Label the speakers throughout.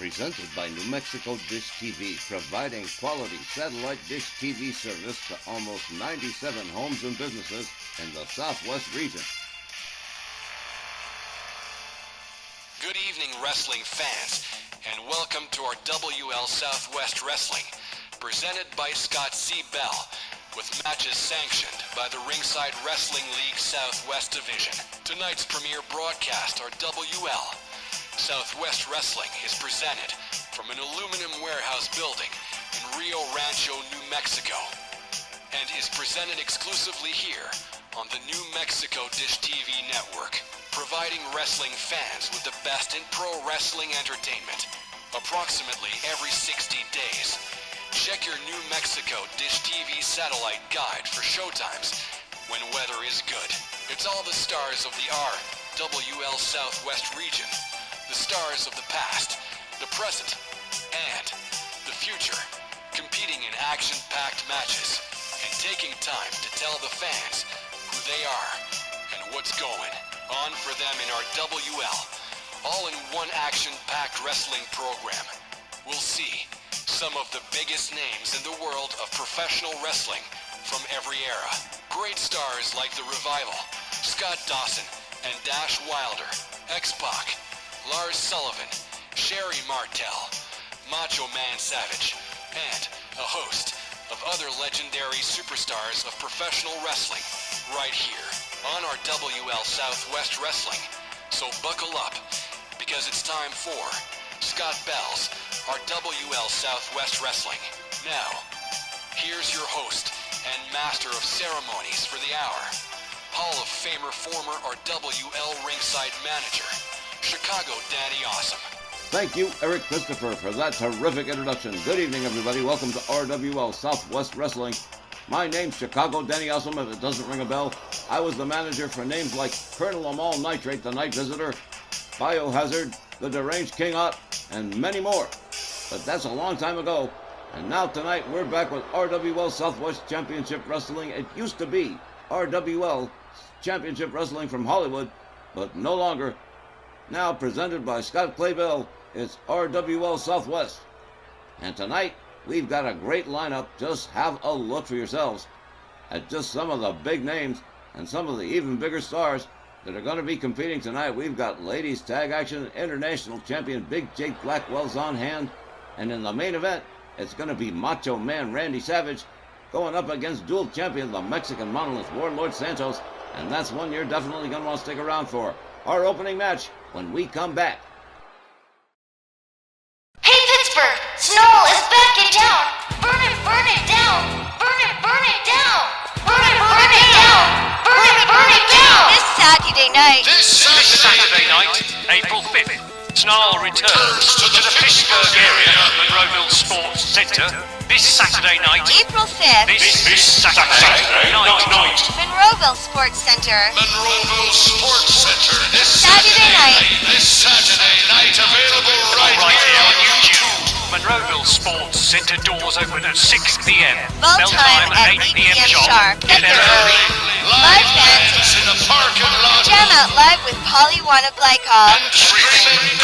Speaker 1: Presented by New Mexico Dish TV, providing quality satellite dish TV service to almost 97 homes and businesses in the Southwest region.
Speaker 2: Good evening, wrestling fans, and welcome to our RWL Southwest Wrestling, presented by Scott C. Bell, with matches sanctioned by the Ringside Wrestling League Southwest Division. Tonight's premiere broadcast, our RWL Southwest Wrestling, is presented from an aluminum warehouse building in Rio Rancho, New Mexico, and is presented exclusively here on the New Mexico Dish TV network, providing wrestling fans with the best in pro wrestling entertainment approximately every 60 days. Check your New Mexico Dish TV satellite guide for showtimes when weather is good. It's all the stars of the RWL Southwest region, the stars of the past, the present, and the future, competing in action-packed matches and taking time to tell the fans who they are and what's going on for them in our WL, all in one action-packed wrestling program. We'll see some of the biggest names in the world of professional wrestling from every era. Great stars like The Revival, Scott Dawson and Dash Wilder, X-Pac, Lars Sullivan, Cherie Martel, Macho Man Savage, and a host of other legendary superstars of professional wrestling right here on our WL Southwest Wrestling. So buckle up, because it's time for Scott Bell's RWL Southwest Wrestling. Now, here's your host and master of ceremonies for the hour, Hall of Famer former RWL ringside manager, Chicago Danny Awesome.
Speaker 1: Thank you, Eric Christopher, for that terrific introduction. Good evening, everybody. Welcome to RWL Southwest Wrestling. My name's Chicago Danny Awesome. If it doesn't ring a bell, I was the manager for names like Colonel Amal Nitrate, the Night Visitor, Biohazard, the Deranged King Ott, and many more. But that's a long time ago. And now tonight, we're back with RWL Southwest Championship Wrestling. It used to be RWL Championship Wrestling from Hollywood, but no longer. Now presented by Scott Claybell, it's RWL Southwest. And tonight, we've got a great lineup. Just have a look for yourselves at just some of the big names and some of the even bigger stars that are going to be competing tonight. We've got Ladies Tag Action International Champion Big Jake Blackwell's on hand. And in the main event, it's going to be Macho Man Randy Savage going up against dual champion, the Mexican Monolith Warlord Santos. And that's one you're definitely going to want to stick around for. Our opening match when we come back.
Speaker 3: Hey Pittsburgh, snow is back in town. Burn it down. Burn it down. Burn it down. Burn it down. This Saturday night,
Speaker 4: April 5th, Snarl returns to the Pittsburgh area at Monroeville Sports Centre. This Saturday night,
Speaker 3: April 5th,
Speaker 4: this Saturday night,
Speaker 3: Monroeville Sports Center.
Speaker 4: This
Speaker 3: Saturday
Speaker 4: night, available right here on YouTube. Monroeville Sports Centre doors open at 6 p.m.
Speaker 3: Bell time at 8 p.m. sharp. Get there early. Live bands
Speaker 4: in the parking lot.
Speaker 3: Jam out live with Polywana Glycol.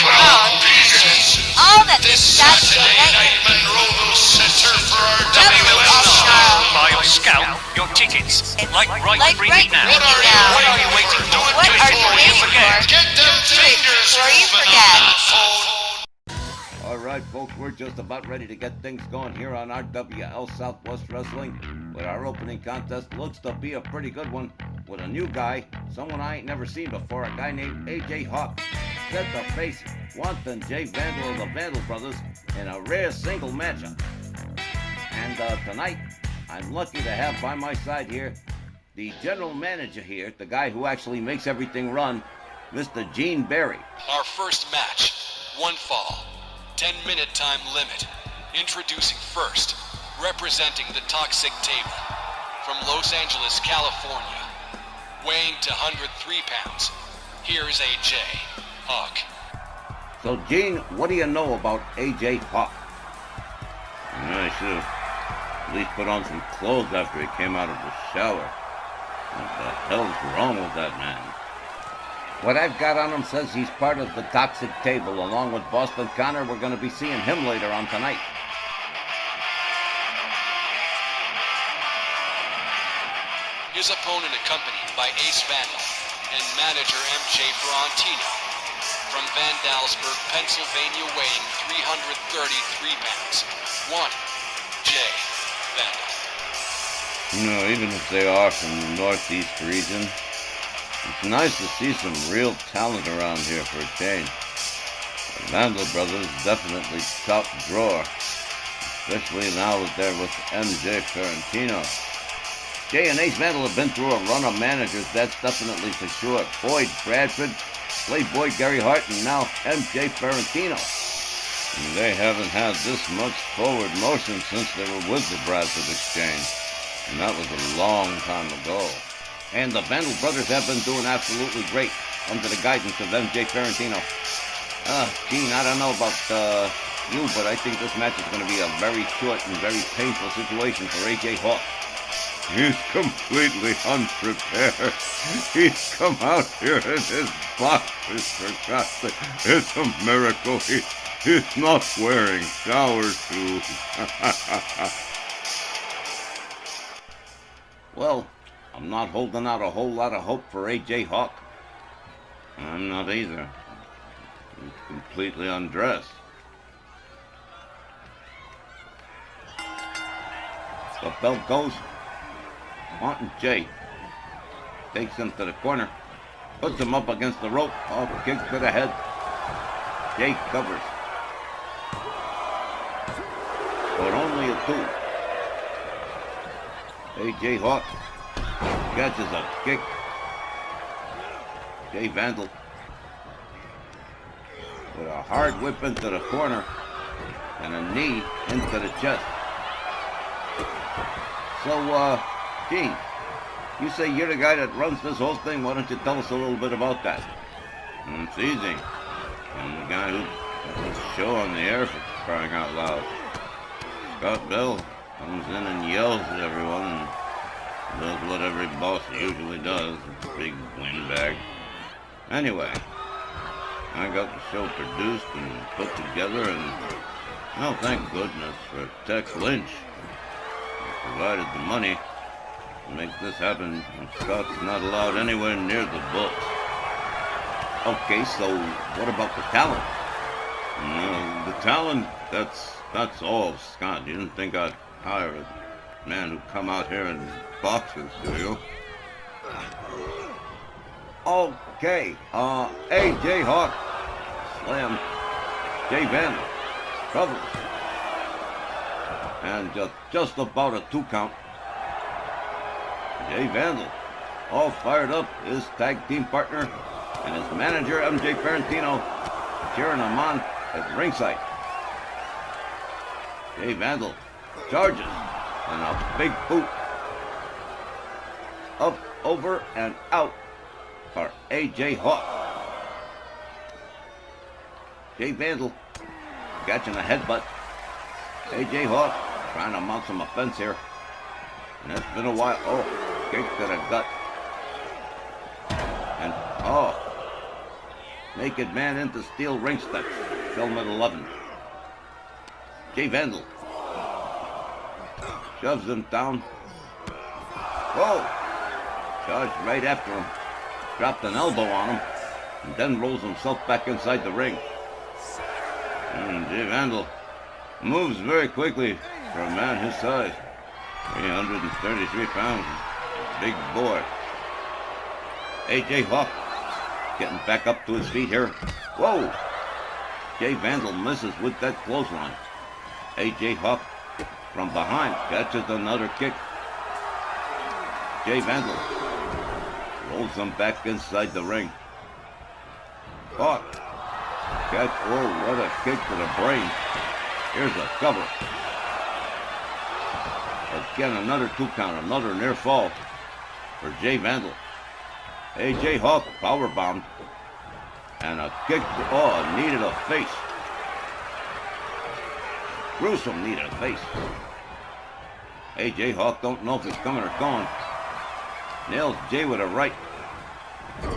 Speaker 4: Crowd begins.
Speaker 3: All that this Saturday night.
Speaker 4: Monroeville Centre for our
Speaker 3: WL Snarl.
Speaker 4: Buy or scalp your tickets. Like right now.
Speaker 3: now.
Speaker 4: What are you waiting for?
Speaker 3: What are you waiting for?
Speaker 4: Get them fingers
Speaker 3: Before you
Speaker 4: moving
Speaker 3: forget.
Speaker 4: on that phone.
Speaker 1: All right, folks, we're just about ready to get things going here on our WL Southwest Wrestling. But our opening contest looks to be a pretty good one with a new guy, someone I ain't never seen before, a guy named AJ Hawk. Set to face Wanton Jake Vandal of the Vandal Brothers in a rare single matchup. And tonight, I'm lucky to have by my side here the general manager here, the guy who actually makes everything run, Mr. Gene Berry.
Speaker 2: Our first match, one fall, 10-minute time limit. Introducing first, representing the Toxic Table, from Los Angeles, California, weighing to 103 pounds, here's AJ Hawk.
Speaker 1: So, Gene, what do you know about AJ Hawk?
Speaker 5: I should have at least put on some clothes after he came out of the shower. What the hell's wrong with that man?
Speaker 1: What I've got on him says he's part of the toxic table. Along with Boston Connor, we're going to be seeing him later on tonight.
Speaker 2: His opponent accompanied by Ace Vandal and manager MJ Brantino. From Vandalsburg, Pennsylvania, weighing 333 pounds. One, Jay Vandal.
Speaker 5: You know, even if they are from the Northeast region, it's nice to see some real talent around here for a change. The Vandal brothers definitely top drawer, especially now that they're with MJ Ferrantino.
Speaker 1: Jay and Ace Vandal have been through a run of managers, that's definitely for sure. Boyd Bradford, Playboy Gary Hart, and now MJ Ferrantino.
Speaker 5: And they haven't had this much forward motion since they were with the Bradford exchange, and that was a long time ago.
Speaker 1: And the Vandal brothers have been doing absolutely great under the guidance of MJ Ferrantino. Gene, I don't know about you, but I think this match is going to be a very short and very painful situation for AJ Hawk.
Speaker 5: He's completely unprepared. He's come out here in his boxers, for God's sake. It's a miracle. He's not wearing shower shoes.
Speaker 1: Well, I'm not holding out a whole lot of hope for AJ Hawk.
Speaker 5: I'm not either. He's completely undressed.
Speaker 1: The bell goes. Wanton Jay takes him to the corner, puts him up against the rope. Oh, kick to the head. Jay covers. But only a 2. AJ Hawk catches a kick. Jay Vandal with a hard whip into the corner and a knee into the chest. So, Gene, you say you're the guy that runs this whole thing. Why don't you tell us a little bit about that?
Speaker 5: It's easy. I'm the guy who puts the show on the air, for crying out loud. Scott Bell comes in and yells at everyone and does what every boss usually does. Big windbag. Anyway, I got the show produced and put together, and oh, thank goodness for Tex Lynch. He provided the money to make this happen, and Scott's not allowed anywhere near the books.
Speaker 1: Okay, so what about the talent?
Speaker 5: No, the talent, that's all Scott. You didn't think I'd hire a man who'd come out here in boxers, do you?
Speaker 1: Okay, AJ Hawk slam Jay Vandal, covers, and just about a 2 count. Jay Vandal, all fired up, his tag team partner and his manager MJ Ferrantino cheering him on at ringside. Jay Vandal charges and a big boot up, over, and out for AJ Hawk. Jay Vandal catching a headbutt. AJ Hawk trying to mount some offense here. And it's been a while. Oh, kick to the gut. And, oh, naked man into steel ring steps. Film at 11. Jay Vandal shoves him down. Whoa! Charged right after him. Dropped an elbow on him. And then rolls himself back inside the ring.
Speaker 5: And Jay Vandal moves very quickly for a man his size. 333 pounds. Big boy.
Speaker 1: AJ Hawk getting back up to his feet here. Whoa! Jay Vandal misses with that clothesline. AJ Hawk from behind catches another kick. Jay Vandal rolls him back inside the ring. Hawk catch. Oh, what a kick to the brain. Here's a cover. Again, another 2 count, another near fall for Jay Vandal. AJ Hawk powerbombed. And a kick to, oh, knee to the face. Gruesome knee to the face. AJ Hawk don't know if he's coming or going. Nails Jay with a right.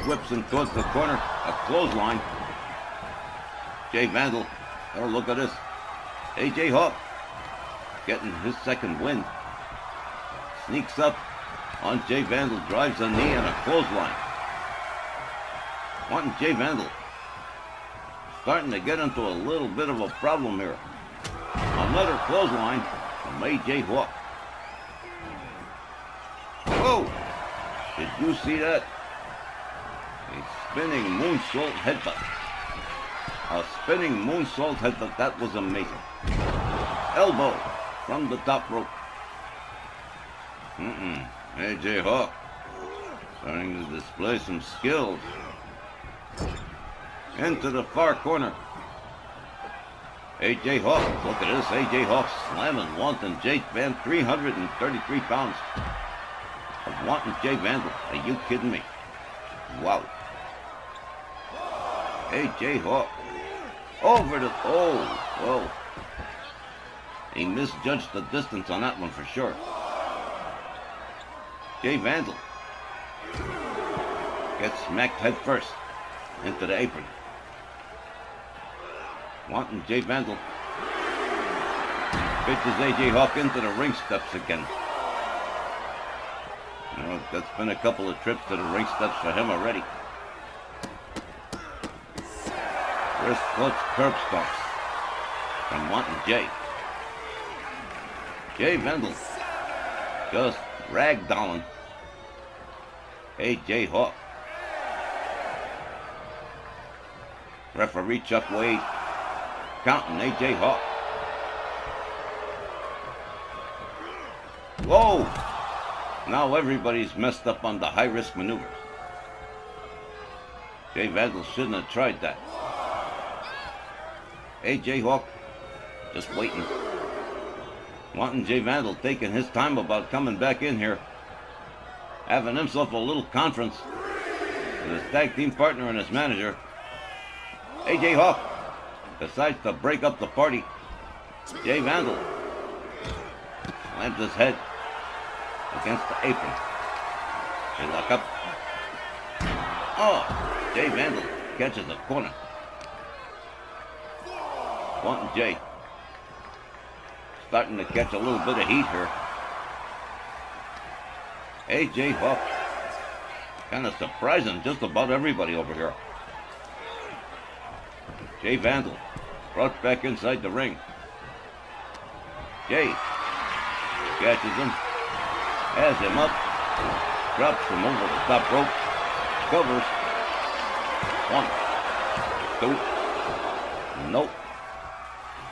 Speaker 5: Whips him towards the corner. A clothesline. Jay Vandal. Oh, look at this. AJ Hawk getting his second win. Sneaks up on Jay Vandal. Drives a knee and a clothesline. Wanton Jay Vandal starting to get into a little bit of a problem here. Another clothesline from AJ Hawk. Whoa! Did you see that? A spinning moonsault headbutt. A spinning moonsault headbutt. That was amazing. Elbow from the top rope. AJ Hawk starting to display some skills. Into the far corner. AJ Hawk, look at this. AJ Hawk slamming Wanton Jake Vandal. 333 pounds of Wanton Jake Vandal. Are you kidding me? Wow. AJ Hawk over the... Oh, whoa. He misjudged the distance on that one for sure. Jay Vandal gets smacked head first into the apron. Wanton Jay Vandal pitches AJ Hawk into the ring steps again. You know, that's been a couple of trips to the ring steps for him already. Wrist clutch curb stomps from Wanton Jay. Jay Vandal just ragdolling AJ Hawk. Referee Chuck Wade counting AJ Hawk. Whoa! Now everybody's messed up on the high-risk maneuvers. Jay Vandal shouldn't have tried that. AJ Hawk just waiting. Wanting Jay Vandal taking his time about coming back in here. Having himself a little conference with his tag team partner and his manager. AJ Hawk decides to break up the party. Jay Vandal slams his head against the apron. They lock up. Oh, Jay Vandal catches the corner. Wanton Jay starting to catch a little bit of heat here. AJ Hawk kind of surprising just about everybody over here. Jay Vandal brought back inside the ring. Jay catches him, has him up, drops him over the top rope, covers. 1, 2, nope.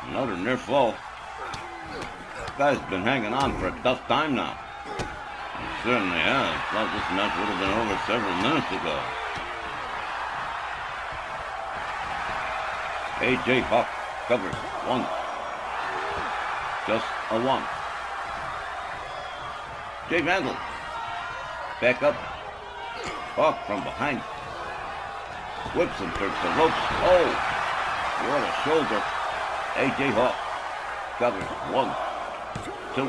Speaker 5: Another near fall. This guy's been hanging on for a tough time now. He certainly has. Thought this match would have been over several minutes ago. AJ Hawk covers. 1. Just a 1. Jay Vandal back up. Hawk from behind. Whips him towards the ropes. Oh, what a shoulder. AJ Hawk covers. 1, 2.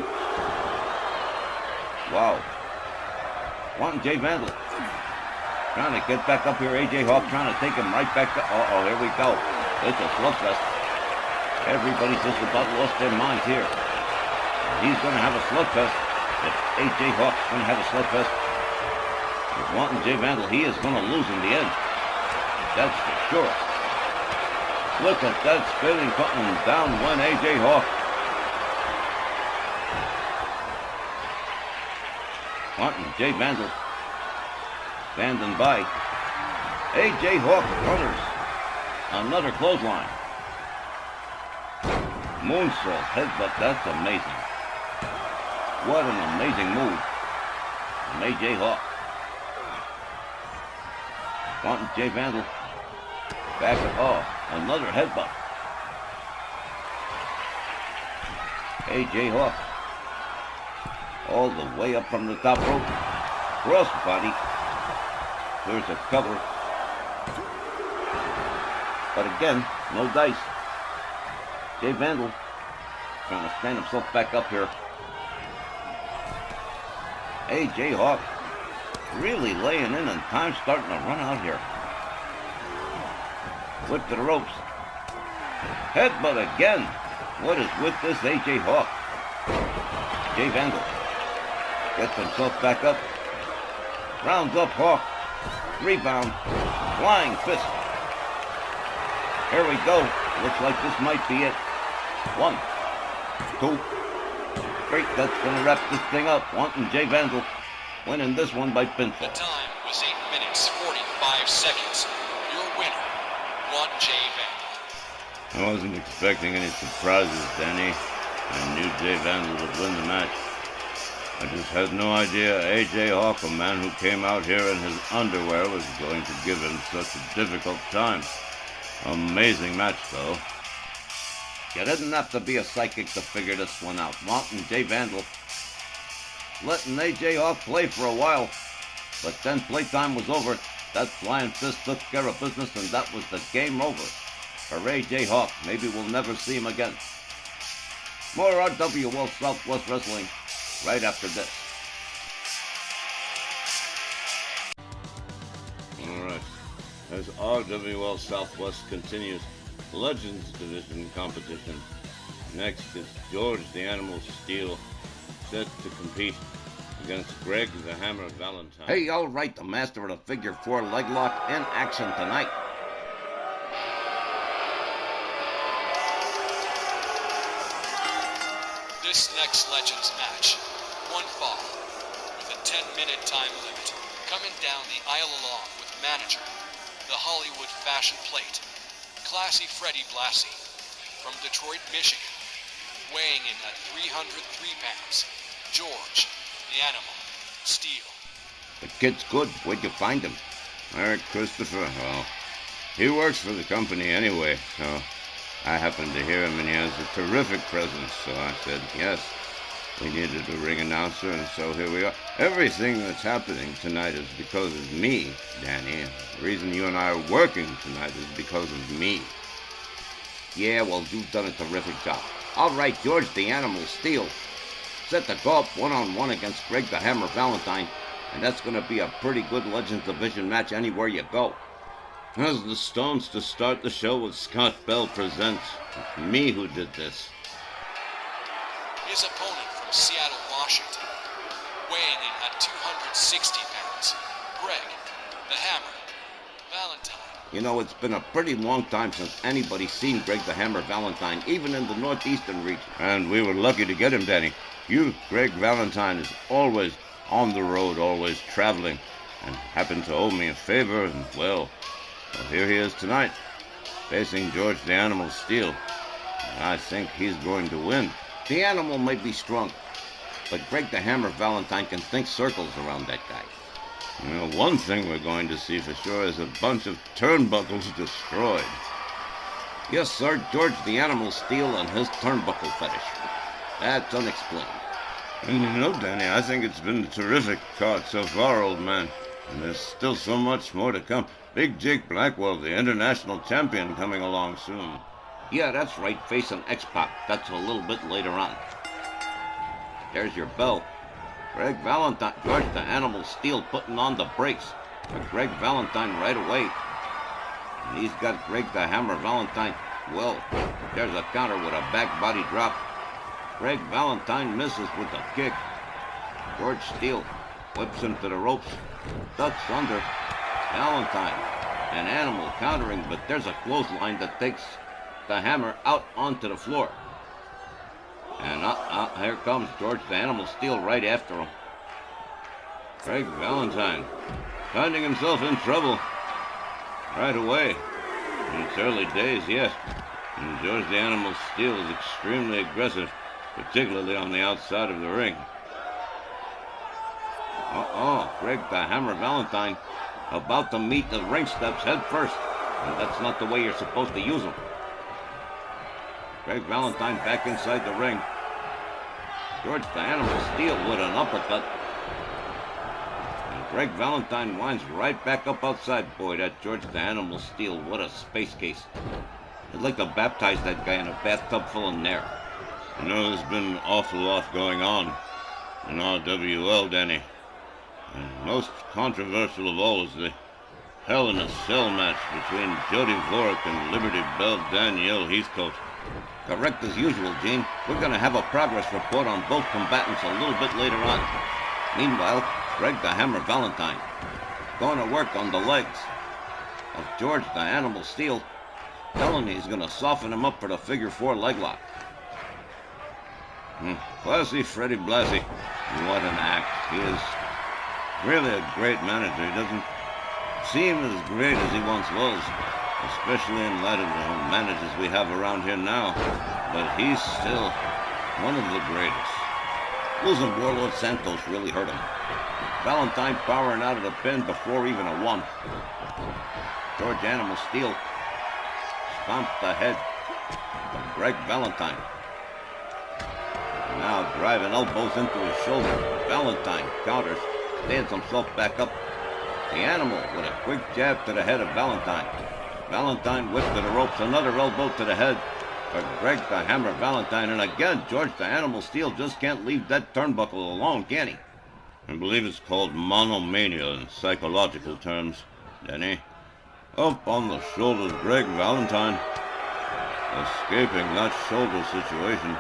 Speaker 5: Wow. Wanting Jay Vandal trying to get back up here. AJ Hawk trying to take him right back to... Uh-oh, here we go. It's a slugfest. Everybody's just about lost their minds here. He's going to have a slugfest. If AJ Hawk's going to have a slugfest with Wanton Jay Vandal, he is going to lose in the end. That's for sure. Look at that spinning button down one AJ Hawk. Wanton Jay Vandal standing by. AJ Hawk counters. Another clothesline. Moonsault headbutt. That's amazing. What an amazing move from AJ Hawk. Wanton Jay Vandal back it off. Another headbutt. AJ Hawk all the way up from the top rope. Cross body. There's a cover. But again, no dice. Jay Vandal trying to stand himself back up here. AJ Hawk really laying in and time's starting to run out here. Whip to the ropes. Headbutt again. What is with this AJ Hawk? Jay Vandal gets himself back up. Rounds up Hawk. Rebound. Flying fist. Here we go. Looks like this might be it. 1, 2, 3. That's going to wrap this thing up. Wanton Jay Vandal winning this one by pinfall.
Speaker 2: The time was 8 minutes, 45 seconds. Your winner, Wanton Jay Vandal.
Speaker 5: I wasn't expecting any surprises, Danny. I knew Jay Vandal would win the match. I just had no idea AJ Hawk, a man who came out here in his underwear, was going to give him such a difficult time. Amazing match, though.
Speaker 1: You didn't have to be a psychic to figure this one out. Wanton Jay Vandal letting AJ Hawk play for a while, but then playtime was over. That flying fist took care of business, and that was the game over for AJ Hawk. Maybe we'll never see him again. More RWL Southwest Wrestling right after this.
Speaker 5: All right. As RWL Southwest continues Legends Division competition. Next is George the Animal Steele, set to compete against Greg the Hammer Valentine.
Speaker 1: Hey, all right, the master of the figure 4 leg lock in action tonight.
Speaker 2: This next Legends match, one fall, with a 10-minute time limit, coming down the aisle along with manager, the Hollywood fashion plate, Classy Freddie Blassie, from Detroit, Michigan, weighing in at 303 pounds, George, the Animal, Steele.
Speaker 1: The kid's good. Where'd you find him?
Speaker 5: Christopher, well, he works for the company anyway, so I happened to hear him and he has a terrific presence, so I said, yes, we needed a ring announcer, and so here we are. Everything that's happening tonight is because of me, Danny. The reason you and I are working tonight is because of me.
Speaker 1: Yeah, well, you've done a terrific job. All right, George the Animal Steele set to go up one-on-one against Greg the Hammer Valentine, and that's going to be a pretty good Legends Division match anywhere you go.
Speaker 5: As the Stones to start the show with Scott Bell presents. It's me who did this.
Speaker 2: His opponent from Seattle, Washington, weighing in at 260 pounds, Greg the Hammer Valentine.
Speaker 1: You know, it's been a pretty long time since anybody's seen Greg the Hammer Valentine, even in the northeastern region.
Speaker 5: And we were lucky to get him, Danny. You, Greg Valentine, is always on the road, always traveling, and happened to owe me a favor, and well, here he is tonight, facing George the Animal Steele. And I think he's going to win.
Speaker 1: The Animal might be strong, but Greg the Hammer Valentine can think circles around that guy.
Speaker 5: Well, one thing we're going to see for sure is a bunch of turnbuckles destroyed.
Speaker 1: Yes, sir, George the Animal Steele and his turnbuckle fetish. That's unexplained.
Speaker 5: And you know, Danny, I think it's been a terrific card so far, old man. And there's still so much more to come. Big Jake Blackwell, the international champion, coming along soon.
Speaker 1: Yeah, that's right, facing X-Pac. That's a little bit later on. There's your bell. Greg Valentine, George the Animal Steele putting on the brakes for Greg Valentine right away. And he's got Greg the Hammer Valentine. Well, there's a counter with a back body drop. Greg Valentine misses with a kick. George Steele whips him to the ropes, ducks under. Valentine, an Animal countering, but there's a clothesline that takes the Hammer out onto the floor. And here comes George the Animal Steele right after him. Greg Valentine finding himself in trouble right away. It's early days yet, and George the Animal Steele is extremely aggressive, particularly on the outside of the ring. Greg the Hammer Valentine about to meet the ring steps head first, and that's not the way you're supposed to use them. Greg Valentine back inside the ring. George the Animal Steele with an uppercut. And Greg Valentine winds right back up outside. Boy, that George the Animal Steele, what a space case. I'd like to baptize that guy in a bathtub full of nair. You know, there's been an awful lot going on in RWL, Danny.
Speaker 5: And most controversial of all is the Hell in a Cell match between Jody Dvorak and Liberty Belle Danielle Heathcote.
Speaker 1: Correct as usual, Gene. We're going to have a progress report on both combatants a little bit later on. Meanwhile, Greg the Hammer Valentine going to work on the legs of George the Animal Steele, telling me he's going to soften him up for the figure 4 leg lock. Classy Freddie Blassie. What an act. He is really a great manager. He doesn't seem as great as he once was, especially in light of the managers we have around here now. But he's still one of the greatest. Losing Warlord Santos really hurt him. Valentine powering out of the pin before even a 1. George Animal Steele stomped the head of Greg Valentine. Now driving elbows into his shoulder. Valentine counters, stands himself back up. The Animal with a quick jab to the head of Valentine. Valentine whipped to the ropes, another elbow to the head for Greg the Hammer Valentine. And again, George the Animal Steele just can't leave that turnbuckle alone, can he?
Speaker 5: I believe it's called monomania in psychological terms, Denny. Up on the shoulders, Greg Valentine. Escaping that shoulder situation.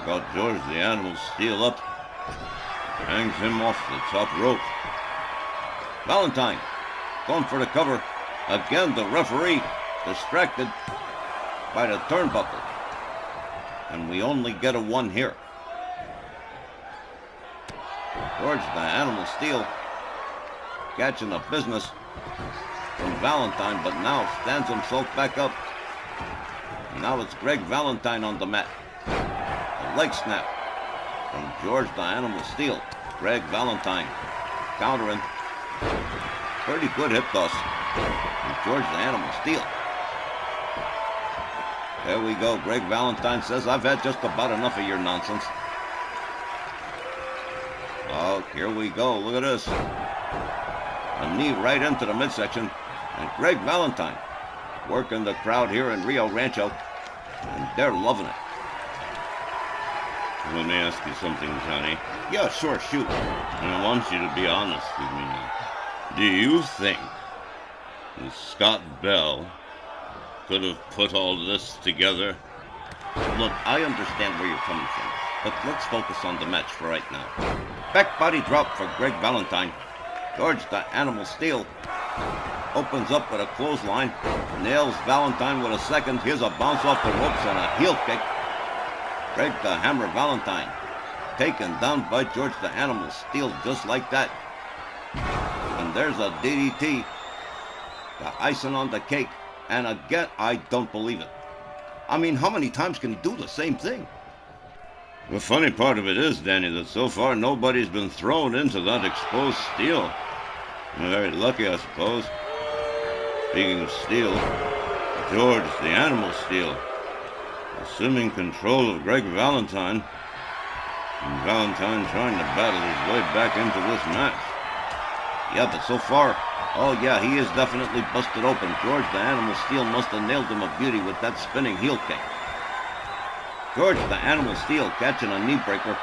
Speaker 5: Got George the Animal Steele up. Hangs him off the top rope.
Speaker 1: Valentine going for the cover. Again, the referee distracted by the turnbuckle. And we only get a 1 here. George the Animal Steele catching the business from Valentine, but now stands himself back up. Now it's Greg Valentine on the mat. A leg snap from George the Animal Steele. Greg Valentine countering. Pretty good hip toss from George the Animal Steele. There we go. Greg Valentine says, I've had just about enough of your nonsense. Oh, here we go. Look at this. A knee right into the midsection. And Greg Valentine working the crowd here in Rio Rancho. And they're loving it.
Speaker 5: Let me ask you something, Johnny.
Speaker 1: Yeah, sure, shoot.
Speaker 5: And I want you to be honest with me. Do you think that Scott Bell could have put all this together?
Speaker 1: Look, I understand where you're coming from, but let's focus on the match for right now. Back body drop for Greg Valentine. George the Animal Steele opens up with a clothesline, nails Valentine with a second. Here's a bounce off the ropes and a heel kick. Greg the Hammer Valentine taken down by George the Animal Steele just like that. And there's a DDT. The icing on the cake. And again, I don't believe it. I mean, how many times can he do the same thing?
Speaker 5: The funny part of it is, Danny, that so far nobody's been thrown into that exposed steel. They're very lucky, I suppose. Speaking of steel, George the Animal Steele assuming control of Greg Valentine. And Valentine trying to battle his way back into this match.
Speaker 1: Yeah, but so far, oh yeah, he is definitely busted open. George the Animal Steele must have nailed him a beauty with that spinning heel kick. George the Animal Steele catching a knee breaker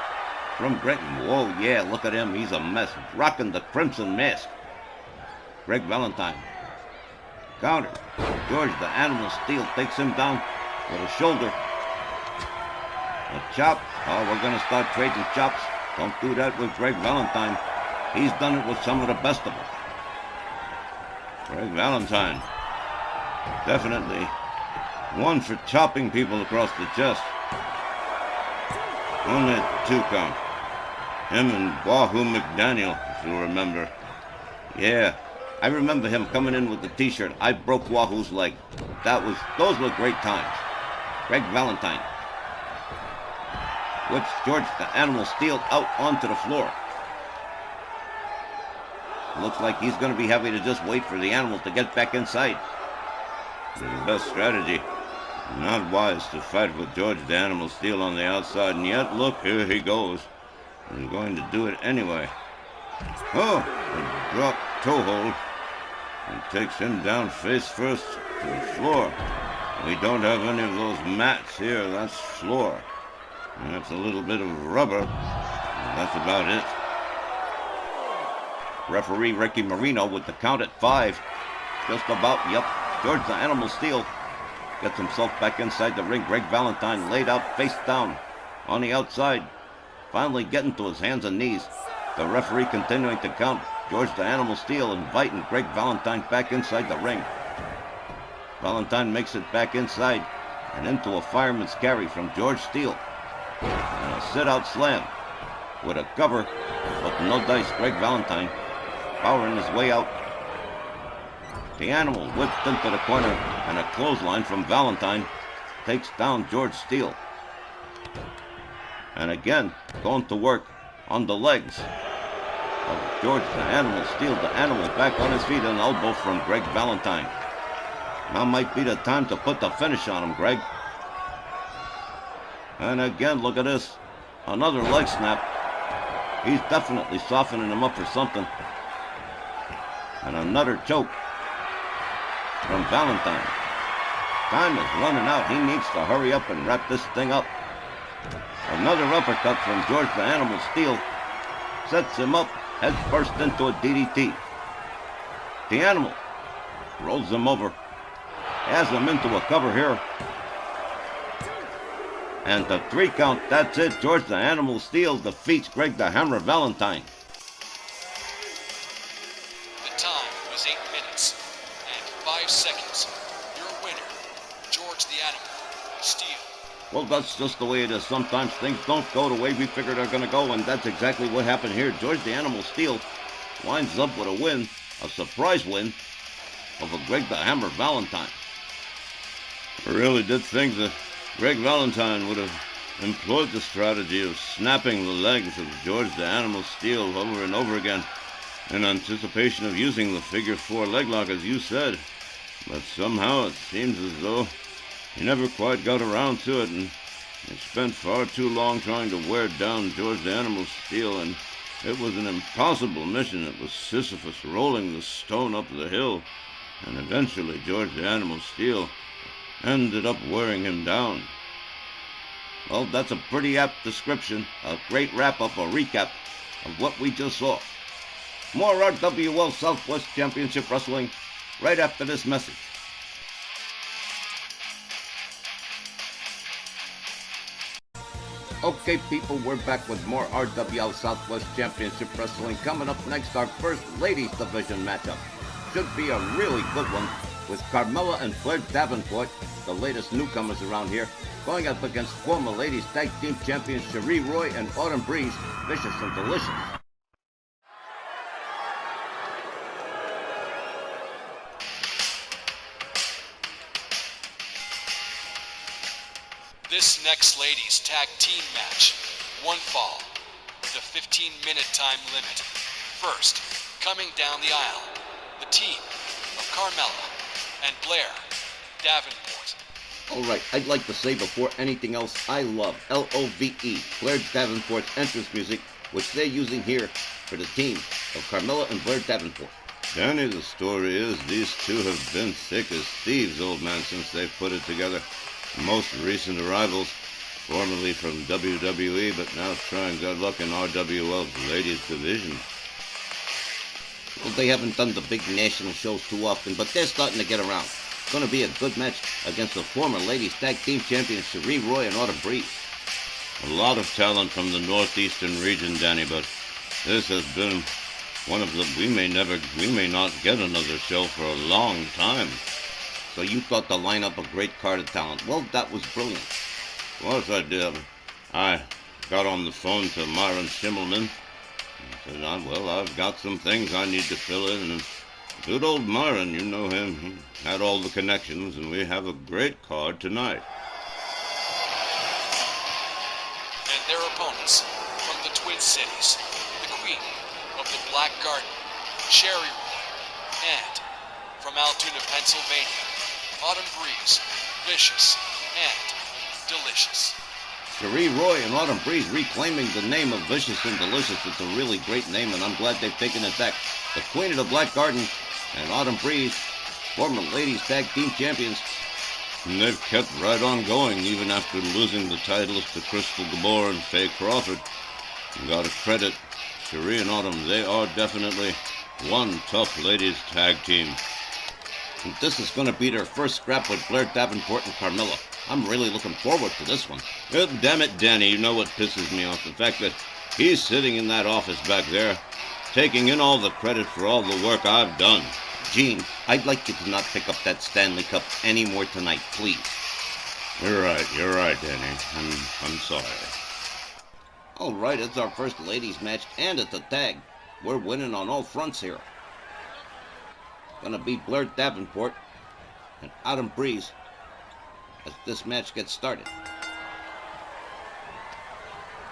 Speaker 1: from Greg. Whoa, yeah, look at him. He's a mess. Rocking the crimson mask. Greg Valentine. Counter. George the Animal Steele takes him down with a shoulder. A chop. Oh, we're going to start trading chops. Don't do that with Greg Valentine. He's done it with some of the best of them.
Speaker 5: Greg Valentine. Definitely one for chopping people across the chest. Only a 2 count. Him and Wahoo McDaniel, if you'll remember.
Speaker 1: Yeah, I remember him coming in with the t-shirt. I broke Wahoo's leg. Those were great times. Greg Valentine whips George the Animal Steele out onto the floor. Looks like he's going to be having to just wait for the Animal to get back inside.
Speaker 5: It's the best strategy. Not wise to fight with George the Animal Steele on the outside, and yet, look, here he goes. He's going to do it anyway. Oh, a drop toe hold. And takes him down face first to the floor. We don't have any of those mats here, that's floor. And that's a little bit of rubber. And that's about it.
Speaker 1: Referee Ricky Marino with the count at 5. Just about, yep. George the Animal Steele gets himself back inside the ring. Greg Valentine laid out face down on the outside. Finally getting to his hands and knees. The referee continuing to count. George the Animal Steele inviting Greg Valentine back inside the ring. Valentine makes it back inside and into a fireman's carry from George Steele. And a sit-out slam with a cover, but no dice. Greg Valentine powering his way out. The Animal whipped into the corner, and a clothesline from Valentine takes down George Steele. And again, going to work on the legs of George the Animal Steele. The Animal back on his feet, and an elbow from Greg Valentine. Now might be the time to put the finish on him, Greg. And again, look at this. Another leg snap. He's definitely softening him up for something. And another choke from Valentine. Time is running out. He needs to hurry up and wrap this thing up. Another uppercut from George the Animal Steele sets him up head first into a DDT. The Animal rolls him over, has him into a cover here. And the 3 count, that's it. George the Animal Steele defeats Greg the Hammer Valentine.
Speaker 2: The time was 8 minutes and 5 seconds. Your winner, George the Animal Steele.
Speaker 1: Well, that's just the way it is. Sometimes things don't go the way we figured they're going to go, and that's exactly what happened here. George the Animal Steele winds up with a win, a surprise win, over Greg the Hammer Valentine.
Speaker 5: I really did think that Greg Valentine would have employed the strategy of snapping the legs of George the Animal Steele over and over again in anticipation of using the figure 4 leg lock, as you said. But somehow it seems as though he never quite got around to it, and he spent far too long trying to wear down George the Animal Steele, and it was an impossible mission. It was Sisyphus rolling the stone up the hill, and eventually George the Animal Steele ended up wearing him down.
Speaker 1: Well, that's a pretty apt description, a great wrap-up, a recap of what we just saw. More RWL Southwest Championship Wrestling right after this message. Okay, people, we're back with more RWL Southwest Championship Wrestling. Coming up next, our first ladies division matchup. Should be a really good one, with Carmella and Blair Davenport, the latest newcomers around here, going up against former ladies tag team champions Cherie Roy and Autumn Breeze, Vicious and Delicious.
Speaker 2: This next ladies tag team match, 1 fall, with a 15-minute time limit. First, coming down the aisle, the team of Carmella and Blair Davenport.
Speaker 1: All right, I'd like to say before anything else, I love L-O-V-E, Blair Davenport's entrance music, which they're using here for the team of Carmella and Blair Davenport.
Speaker 5: Danny, the story is these two have been thick as thieves, old man, since they've put it together. Most recent arrivals, formerly from WWE, but now trying good luck in RWL's ladies division.
Speaker 1: Well, they haven't done the big national shows too often, but they're starting to get around. It's going to be a good match against the former ladies tag team champions Cherie Roy and Autumn Breeze.
Speaker 5: A lot of talent from the northeastern region, Danny, but this has been one of the, we may not get another show for a long time.
Speaker 1: So you thought the lineup a great card of talent. Well, that was brilliant.
Speaker 5: Of course I did. I got on the phone to Myron Schimmelman and said, well, I've got some things I need to fill in. And good old Myron, you know him. He had all the connections, and we have a great card tonight.
Speaker 2: And their opponents from the Twin Cities, the Queen of the Black Garden, Cherie Roy, and from Altoona, Pennsylvania, Autumn Breeze, Vicious and Delicious.
Speaker 1: Cherie Roy and Autumn Breeze reclaiming the name of Vicious and Delicious. It's a really great name, and I'm glad they've taken it back. The Queen of the Black Garden and Autumn Breeze, former ladies tag team champions.
Speaker 5: And they've kept right on going, even after losing the titles to Crystal Gabor and Faye Crawford. You gotta credit Cherie and Autumn. They are definitely one tough ladies tag team.
Speaker 1: And this is going to be their first scrap with Blair, Davenport, and Carmella. I'm really looking forward to this one.
Speaker 5: Damn it, Danny, you know what pisses me off? The fact that he's sitting in that office back there, taking in all the credit for all the work I've done.
Speaker 1: Gene, I'd like you to not pick up that Stanley Cup anymore tonight, please.
Speaker 5: You're right, Danny. I'm sorry.
Speaker 1: All right, it's our first ladies match, and it's a tag. We're winning on all fronts here. Gonna be Blair Davenport and Autumn Breeze as this match gets started.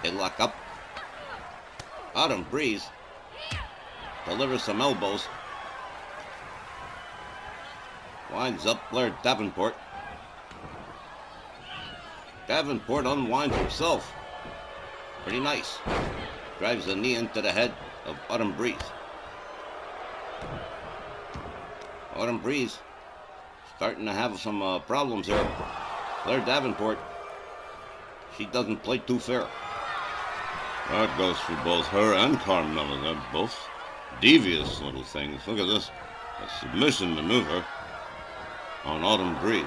Speaker 1: They lock up. Autumn Breeze delivers some elbows. Winds up Blair Davenport. Davenport unwinds herself. Pretty nice. Drives a knee into the head of Autumn Breeze. Autumn Breeze starting to have some problems here. Blair Davenport, she doesn't play too fair.
Speaker 5: That goes for both her and Carmella. They're both devious little things. Look at this. A submission maneuver on Autumn Breeze.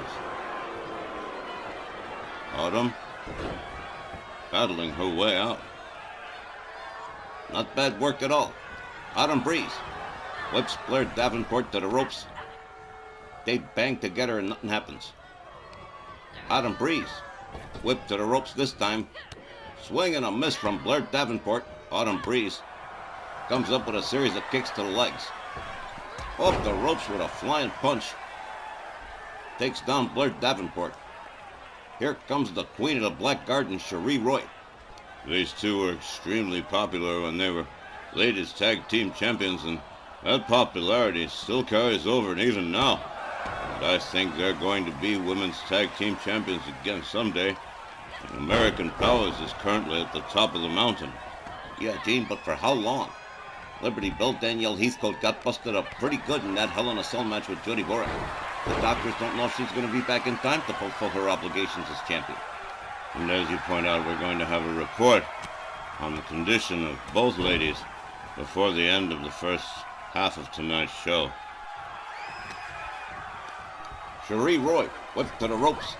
Speaker 5: Autumn battling her way out.
Speaker 1: Not bad work at all. Autumn Breeze whips Blair Davenport to the ropes. They bang together and nothing happens. Autumn Breeze whipped to the ropes this time. Swing and a miss from Blair Davenport. Autumn Breeze comes up with a series of kicks to the legs. Off the ropes with a flying punch. Takes down Blair Davenport. Here comes the queen of the Black Garden, Cherie Roy.
Speaker 5: These two were extremely popular when they were ladies tag team champions, and that popularity still carries over and even now. And I think they're going to be women's tag team champions again someday. And American Powers is currently at the top of the mountain.
Speaker 1: Yeah, Gene, but for how long? Liberty Belle Danielle Heathcote got busted up pretty good in that Hell in a Cell match with Jody Dvorak. The doctors don't know if she's going to be back in time to fulfill her obligations as champion.
Speaker 5: And as you point out, we're going to have a report on the condition of both ladies before the end of the first half of tonight's show.
Speaker 1: Cherie Roy whipped to the ropes.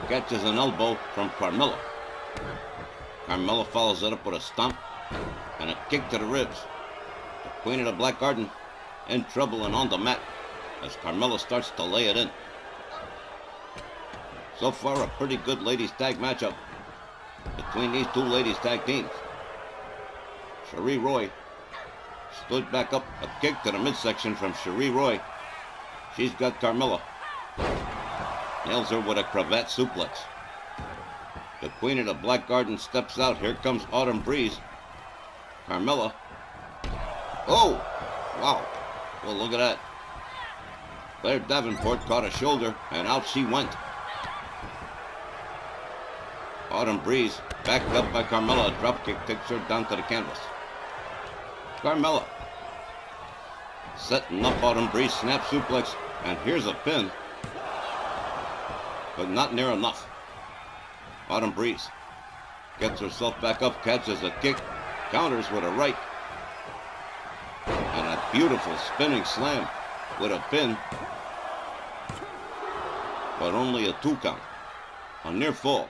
Speaker 1: Catches an elbow from Carmella. Carmella follows it up with a stomp and a kick to the ribs. The queen of the Black Garden in trouble and on the mat as Carmella starts to lay it in. So far, a pretty good ladies tag matchup between these two ladies tag teams. Cherie Roy stood back up, a kick to the midsection from Cherie Roy. She's got Carmella. Nails her with a cravat suplex. The queen of the Black Garden steps out. Here comes Autumn Breeze. Carmella. Oh! Wow. Well, look at that. Blair Davenport caught a shoulder, and out she went. Autumn Breeze, backed up by Carmella. A dropkick takes her down to the canvas. Carmella. Setting up Autumn Breeze, snap suplex, and here's a pin. But not near enough. Autumn Breeze gets herself back up, catches a kick, counters with a right, and a beautiful spinning slam with a pin, but only a 2 count. A near fall.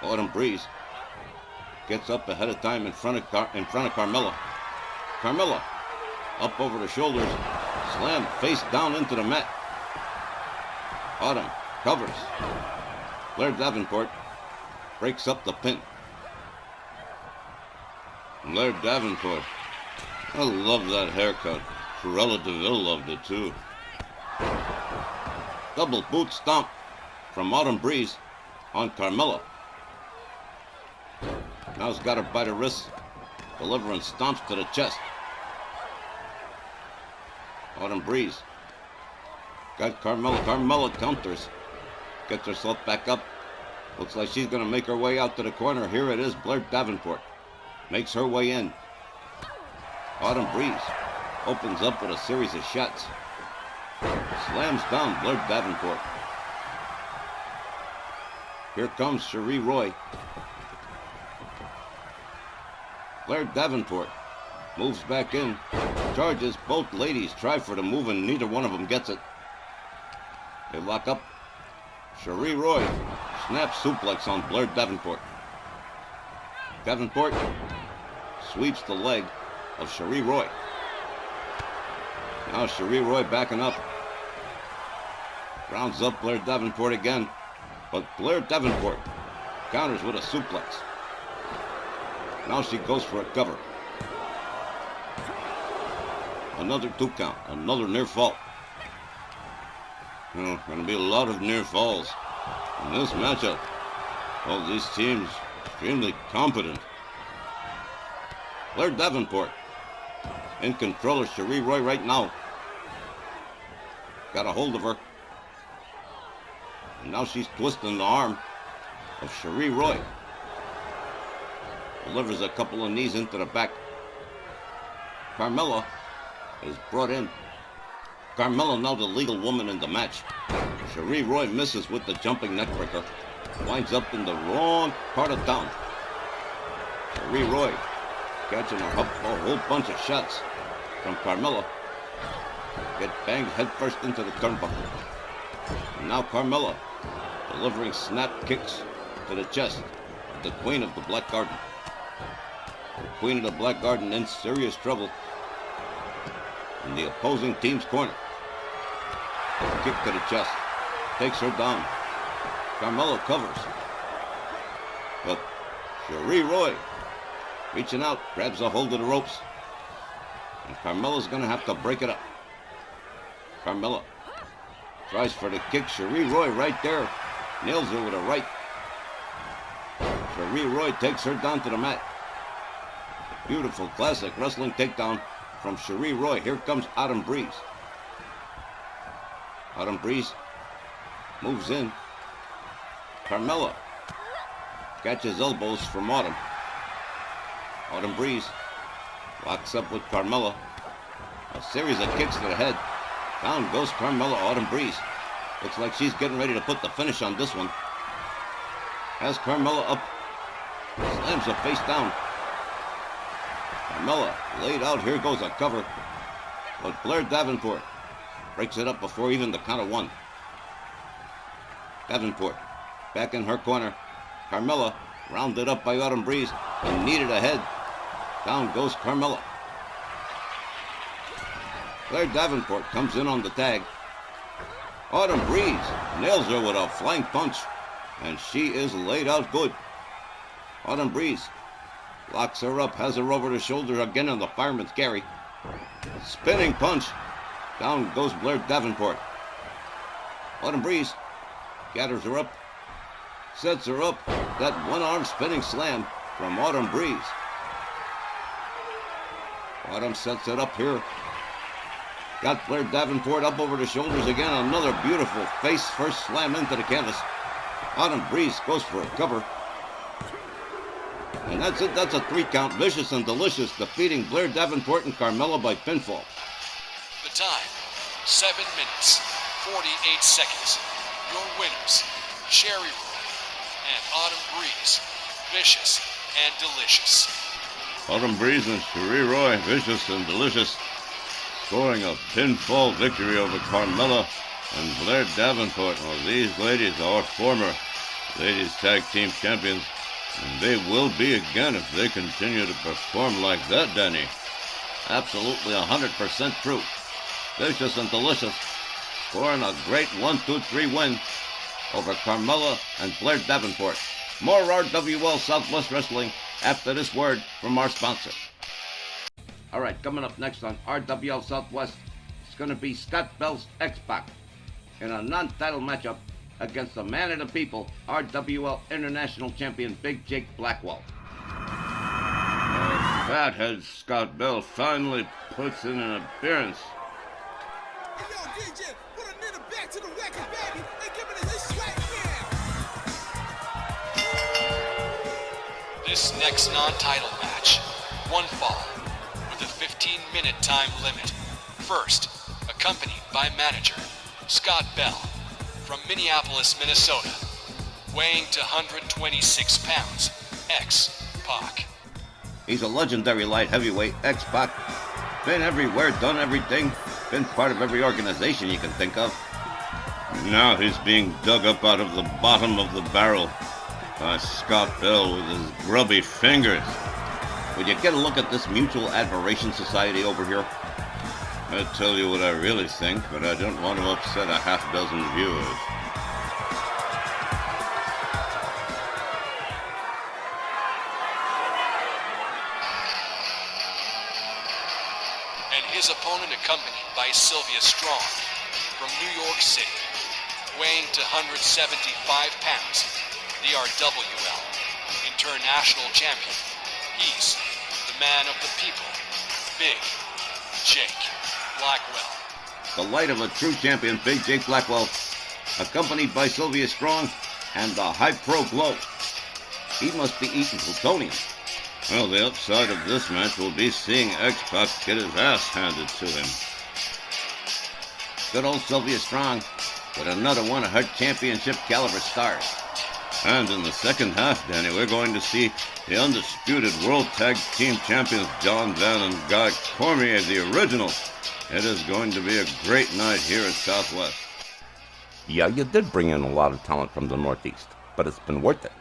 Speaker 1: Autumn Breeze gets up ahead of time in front of Carmella. Carmella up over the shoulders, slam face down into the mat. Autumn covers. Blair Davenport breaks up the pin.
Speaker 5: Blair Davenport. I love that haircut. Cruella DeVille loved it too.
Speaker 1: Double boot stomp from Autumn Breeze on Carmella. Now he's got her by the wrist, delivering stomps to the chest. Autumn Breeze got Carmella. Carmella counters. Gets herself back up. Looks like she's going to make her way out to the corner. Here it is, Blair Davenport. Makes her way in. Autumn Breeze opens up with a series of shots. Slams down Blair Davenport. Here comes Cherie Roy. Blair Davenport Moves back in. Charges. Both ladies try for the move and neither one of them gets it. They lock up. Cherie Roy snaps suplex on Blair Davenport. Davenport sweeps the leg of Cherie Roy. Now Cherie Roy backing up. Rounds up Blair Davenport again. But Blair Davenport counters with a suplex. Now she goes for a cover. Another 2 count. Another near fall. Going to be a lot of near falls in this matchup. All these teams extremely competent. Blair Davenport in control of Cherie Roy right now. Got a hold of her. And now she's twisting the arm of Cherie Roy. Delivers a couple of knees into the back. Carmella is brought in. Carmella now the legal woman in the match. Cherie Roy misses with the jumping neckbreaker. Winds up in the wrong part of town. Cherie Roy catching a whole bunch of shots from Carmella. Get banged headfirst into the turnbuckle. And now Carmella delivering snap kicks to the chest of the Queen of the Black Garden. The Queen of the Black Garden in serious trouble in the opposing team's corner. A kick to the chest. Takes her down. Carmella covers. But Cherie Roy reaching out, grabs a hold of the ropes. And Carmella's going to have to break it up. Carmella tries for the kick. Cherie Roy right there. Nails her with a right. Cherie Roy takes her down to the mat. Beautiful classic wrestling takedown from Cherie Roy. Here comes Autumn Breeze. Autumn Breeze moves in. Carmella catches elbows from Autumn. Autumn Breeze locks up with Carmella. A series of kicks to the head. Down goes Carmella. Autumn Breeze looks like she's getting ready to put the finish on this one. Has Carmella up. Slams her face down. Carmella laid out. Here goes a cover. But Blair Davenport breaks it up before even the count of 1. Davenport back in her corner. Carmella rounded up by Autumn Breeze and needed a head. Down goes Carmella. Blair Davenport comes in on the tag. Autumn Breeze nails her with a flying punch, and she is laid out good. Autumn Breeze locks her up, has her over the shoulder again on the fireman's carry. Spinning punch. Down goes Blair Davenport. Autumn Breeze gathers her up, sets her up. That one-arm spinning slam from Autumn Breeze. Autumn sets it up here. Got Blair Davenport up over the shoulders again. Another beautiful face-first slam into the canvas. Autumn Breeze goes for a cover. And that's it. That's a 3 count. Vicious and Delicious defeating Blair Davenport and Carmella by pinfall.
Speaker 2: The time, 7 minutes, 48 seconds. Your winners, Cherie Roy and Autumn Breeze. Vicious and Delicious.
Speaker 5: Autumn Breeze and Cherie Roy, Vicious and Delicious, scoring a pinfall victory over Carmella and Blair Davenport. Well, these ladies are former ladies tag team champions, and they will be again if they continue to perform like that, Danny.
Speaker 1: Absolutely 100% true. Vicious and Delicious scoring a great 1-2-3 win over Carmella and Blair Davenport. More RWL Southwest Wrestling after this word from our sponsor. All right, coming up next on RWL Southwest, it's going to be Scott Bell's X-Pac in a non-title matchup against the man of the people, RWL International Champion Big Jake Blackwell.
Speaker 5: Fathead Scott Bell finally puts in an appearance.
Speaker 6: Hey, yo, DJ, put a nigga back to the record, baby, and give me this right now.
Speaker 2: This next non-title match, 1 fall, with a 15-minute time limit. First, accompanied by manager Scott Bell from Minneapolis,
Speaker 5: He's a legendary light heavyweight, X-Pac. Been everywhere, done everything, been part of every organization you can think of. Now he's being dug up out of the bottom of the barrel by Scott Bell with his grubby fingers. Would you get a look at this Mutual Admiration Society over here? I'll tell you what I really think, but I don't want to upset a half dozen viewers.
Speaker 2: And his opponent accompanied by Sylvia Strong from New York City, weighing to 175 pounds, the RWL International Champion. He's the man of the people, Big Jake Blackwell.
Speaker 5: The light of a true champion, Big Jake Blackwell, accompanied by Sylvia Strong and the High Pro Glow. He must be eating plutonium. Well, the upside of this match will be seeing X-Pac get his ass handed to him. Good old Sylvia Strong with another one of her championship caliber stars. And in the second half, Danny, we're going to see the undisputed World Tag Team Champions John Van and Guy Cormier, the originals. It is going to be a great night here at Southwest.
Speaker 1: Yeah, you did bring in a lot of talent from the Northeast, but it's been worth it.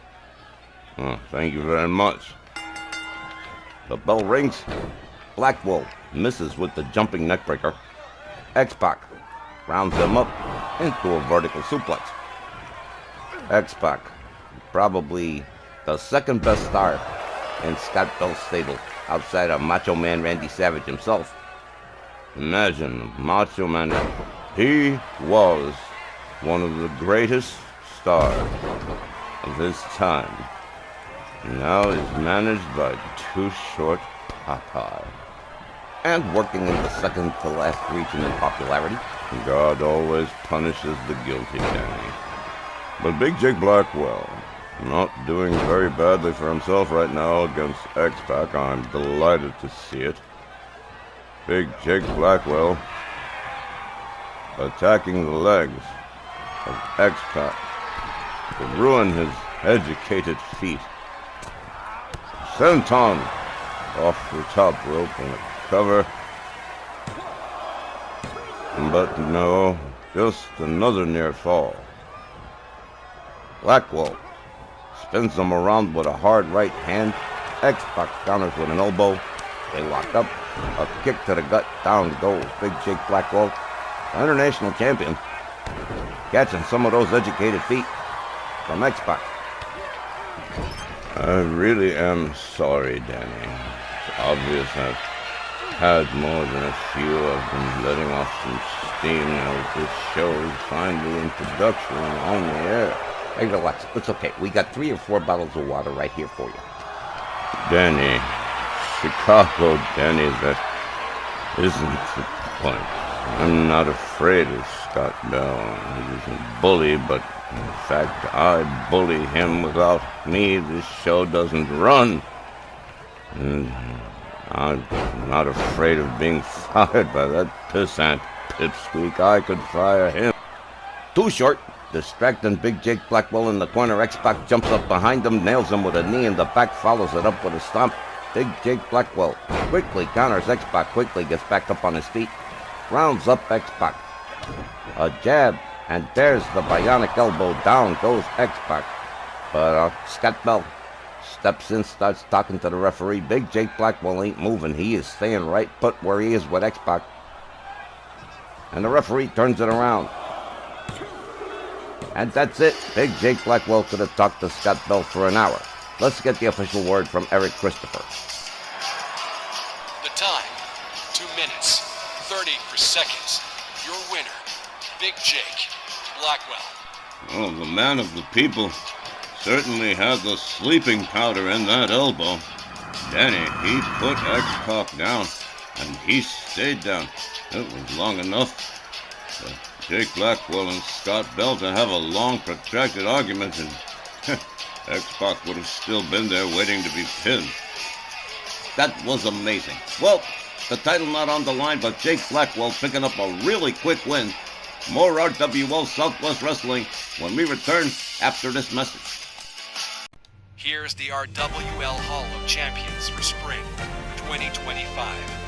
Speaker 5: Oh, thank you very much.
Speaker 1: The bell rings. Blackwell misses with the jumping neckbreaker. X-Pac rounds him up into a vertical suplex. X-Pac, probably the second best star in Scott Bell's stable, outside of Macho Man Randy Savage himself.
Speaker 5: Imagine Macho Man. He was one of the greatest stars of his time. Now he's managed by Too Short Popeye.
Speaker 1: And working in the second to last region in popularity.
Speaker 5: God always punishes the guilty, Danny. But Big Jake Blackwell, not doing very badly for himself right now against X-Pac. I'm delighted to see it. Big Jake Blackwell attacking the legs of X-Pac to ruin his educated feet. Senton off the top rope and a cover. But no, just another near fall.
Speaker 1: Blackwell spins him around with a hard right hand. X-Pac counters with an elbow. They lock up. A kick to the gut. Down goes Big Jake Blackwell, the international champion, catching some of those educated feet from X-Pac.
Speaker 5: I really am sorry, Danny. It's obvious I've had more than a few. I've been letting off some steam now with this show's final introduction on the air.
Speaker 1: Hey, relax. It's okay. We got 3 or 4 bottles of water right here for you.
Speaker 5: Danny, Chicago Danny, that isn't the point. I'm not afraid of Scott Bell. He's a bully, but in fact, I bully him. Without me, this show doesn't run. And I'm not afraid of being fired by that pissant pipsqueak. I could fire him.
Speaker 1: Too Short, distracting Big Jake Blackwell in the corner. X-Pac jumps up behind him, nails him with a knee in the back, follows it up with a stomp. Big Jake Blackwell quickly counters X-Pac, quickly gets back up on his feet, rounds up X-Pac. A jab, and there's the bionic elbow. Down goes X-Pac. But Scott Bell steps in, starts talking to the referee. Big Jake Blackwell ain't moving. He is staying right put where he is with X-Pac. And the referee turns it around. And that's it. Big Jake Blackwell could have talked to Scott Bell for an hour. Let's get the official word from Eric Christopher.
Speaker 2: The time, 2 minutes, 34 seconds. Your winner, Big Jake Blackwell.
Speaker 5: Oh, the man of the people certainly had the sleeping powder in that elbow. Danny, he put X-Pac down, and he stayed down. It was long enough for Jake Blackwell and Scott Bell to have a long, protracted argument, and X-Pac would have still been there waiting to be pinned.
Speaker 1: That was amazing. Well, the title not on the line, but Jake Blackwell picking up a really quick win. More RWL Southwest Wrestling when we return after this message.
Speaker 2: here's the RWL Hall of Champions for Spring 2025.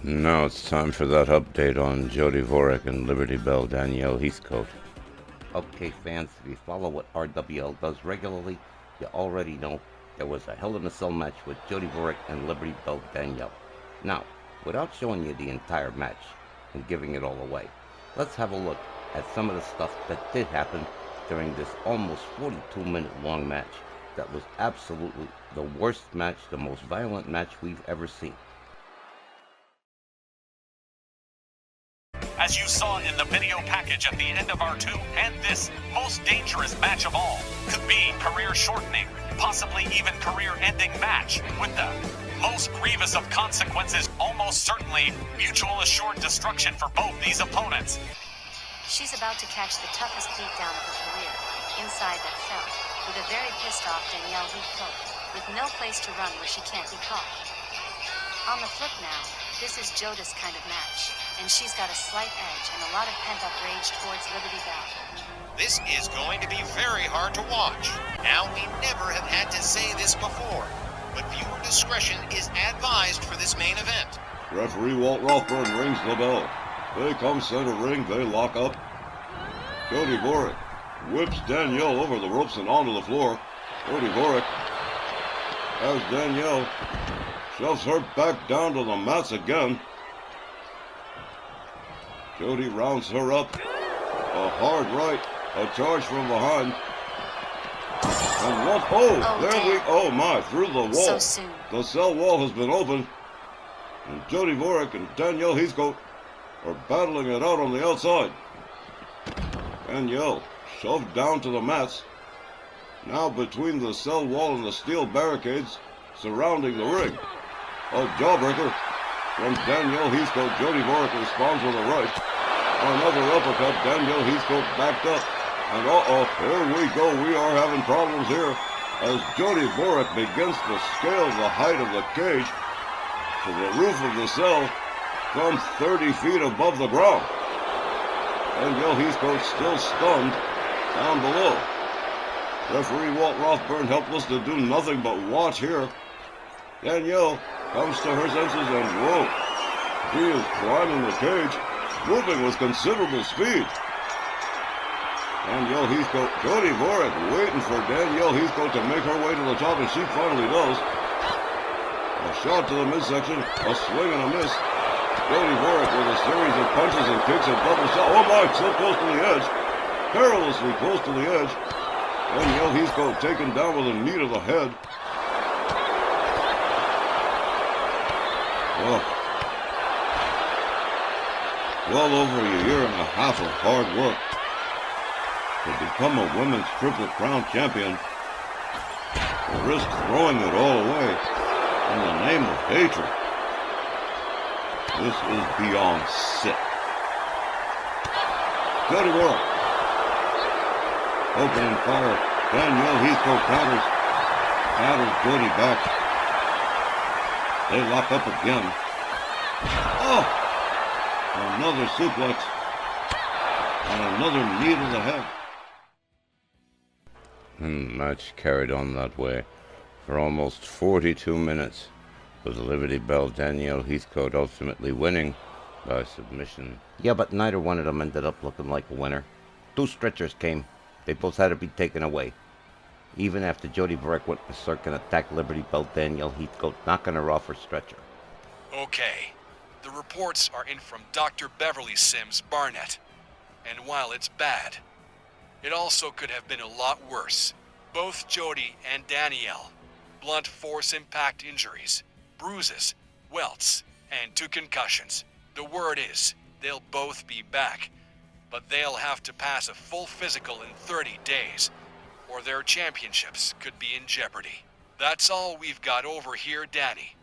Speaker 5: Now it's time for that update on Jody Dvorak and Liberty Belle Danielle Heathcote.
Speaker 7: Okay, fans, if you follow what RWL does regularly, you already know there was a Hell in a Cell match with Jody Dvorak and Liberty Belle Danielle. Now, without showing you the entire match and giving it all away, let's have a look at some of the stuff that did happen during this almost 42-minute long match that was absolutely the worst match, the most violent match we've ever seen.
Speaker 4: As you saw in the video package at the end of our 2 and this most dangerous match of all, could be career-shortening, possibly even career-ending match, with the most grievous of consequences, almost certainly mutual assured destruction for both these opponents.
Speaker 8: She's about to catch the toughest beatdown of her career, inside that cell, with a very pissed-off Danielle Heathcote, with no place to run where she can't be caught. On the flip now, this is Jody's kind of match, and she's got a slight edge and a lot of pent-up rage towards Liberty Bell.
Speaker 9: This is going to be very hard to watch. Now, we never have had to say this before, but viewer discretion is advised for this main event.
Speaker 1: Referee Walt Rothburn rings the bell. They come center ring, they lock up. Jody Dvorak whips Danielle over the ropes and onto the floor. Jody Dvorak has Danielle, shoves her back down to the mats again. Jody rounds her up. A hard right, a charge from behind. And one, oh my, through the wall.
Speaker 8: So soon.
Speaker 1: The cell wall has been opened. And Jody Dvorak and Danielle Heathcote are battling it out on the outside. Danielle shoved down to the mats. Now between the cell wall and the steel barricades surrounding the ring. A jawbreaker from Danielle Heathcote. Jody Dvorak responds with a right. Another uppercut. Danielle Heathcote backed up. And here we go. We are having problems here as Jody Dvorak begins to scale the height of the cage to the roof of the cell from 30 feet above the ground. Danielle Heathcote still stunned down below. Referee Walt Rothburn helpless to do nothing but watch here. Danielle comes to her senses and whoa, she is climbing the cage, moving with considerable speed. Danielle Heathcote, Jody Dvorak waiting for Danielle Heathcote to make her way to the top, and she finally does. A shot to the midsection, a swing and a miss. Jody Dvorak with a series of punches and kicks and double shot. Oh my, so close to the edge. Perilously close to the edge. Danielle Heathcote taken down with a knee to the head. Well over a year and a half of hard work to become a women's Triple Crown champion, to risk throwing it all away in the name of hatred. This is beyond sick. Jody Dvorak. Opening fire. Danielle Heathcote counters. Battles Jody back. They lock up again. Oh! Another suplex. And another knee to the head.
Speaker 7: And the match carried on that way for almost 42 minutes, with Liberty Bell Danielle Heathcote ultimately winning by submission. Yeah, but neither one of them ended up looking like a winner. Two stretchers came. They both had to be taken away. Even after Jody Dvorak went berserk and attacked Liberty Bell Danielle Heathcote, knocking her off her stretcher.
Speaker 2: Okay, the reports are in from Dr. Beverly Sims Barnett, and while it's bad, it also could have been a lot worse. Both Jody and Danielle, blunt force impact injuries, bruises, welts, and 2 concussions. The word is, they'll both be back, but they'll have to pass a full physical in 30 days, or their championships could be in jeopardy. That's all we've got over here, Danny.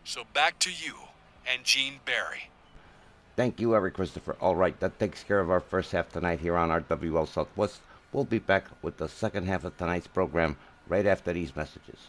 Speaker 2: So back to you and Gene Barry.
Speaker 7: Thank you, Eric Christopher. All right, that takes care of our first half tonight here on RWL Southwest. We'll be back with the second half of tonight's program right after these messages.